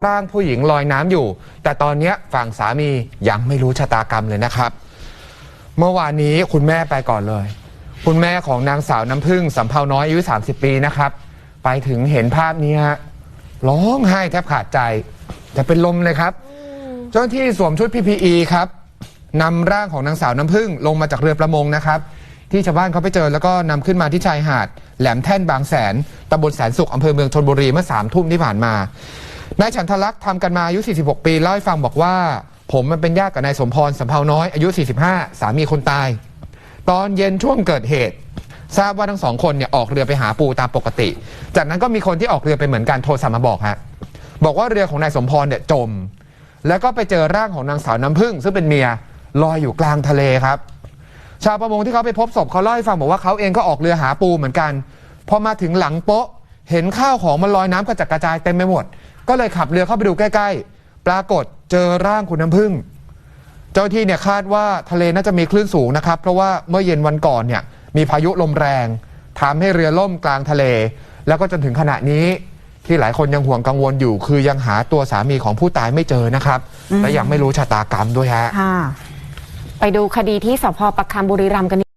ร่างผู้หญิงลอยน้ำอยู่แต่ตอนนี้ฝั่งสามียังไม่รู้ชะตากรรมเลยนะครับเมื่อวานนี้คุณแม่ไปก่อนเลยคุณแม่ของนางสาวน้ำพึ่งสำเภาน้อยอายุ30 ปีนะครับไปถึงเห็นภาพนี้ฮะร้องไห้แทบขาดใจจะเป็นลมเลยครับเจ้าหน้าที่สวมชุด PPE ครับนำร่างของนางสาวน้ำพึ่งลงมาจากเรือประมงนะครับที่ชาวบ้านเขาไปเจอแล้วก็นำขึ้นมาที่ชายหาดแหลมแท่นบางแสนตำบลแสนสุขอำเภอเมืองชลบุรีเมื่อ3 ทุ่มที่ผ่านมานายฉันทลักษณ์ทำกันมาอายุ46 ปีเล่าให้ฟังบอกว่าผมมันเป็นญาติกับนายสมพรสำเภาน้อยอายุ45สามีคนตายตอนเย็นช่วงเกิดเหตุทราบว่าทั้งสองคนเนี่ยออกเรือไปหาปูตามปกติจากนั้นก็มีคนที่ออกเรือไปเหมือนกันโทรศัพท์มาบอกบอกว่าเรือของนายสมพรเนี่ยจมแล้วก็ไปเจอร่างของนางสาวน้ำพึ่งซึ่งเป็นเมียลอยอยู่กลางทะเลครับชาวประมงที่เขาไปพบศพเขาเล่าให้ฟังบอกว่าเขาเองก็ออกเรือหาปูเหมือนกันพอมาถึงหลังโป๊ะเห็นข้าวของมันลอยน้ำกระจัดกระจายเต็มไปหมดก็เลยขับเรือเข้าไปดูใกล้ๆปรากฏเจอร่างคุณน้ำพึ่งเจ้าที่เนี่ยคาดว่าทะเลน่าจะมีคลื่นสูงนะครับเพราะว่าเมื่อเย็นวันก่อนเนี่ยมีพายุลมแรงทำให้เรือล่มกลางทะเลแล้วก็จนถึงขณะนี้ที่หลายคนยังห่วงกังวลอยู่คือยังหาตัวสามีของผู้ตายไม่เจอนะครับและยังไม่รู้ชะตากรรมด้วยฮะไปดูคดีที่สพ.ประคำบุรีรัมย์กัน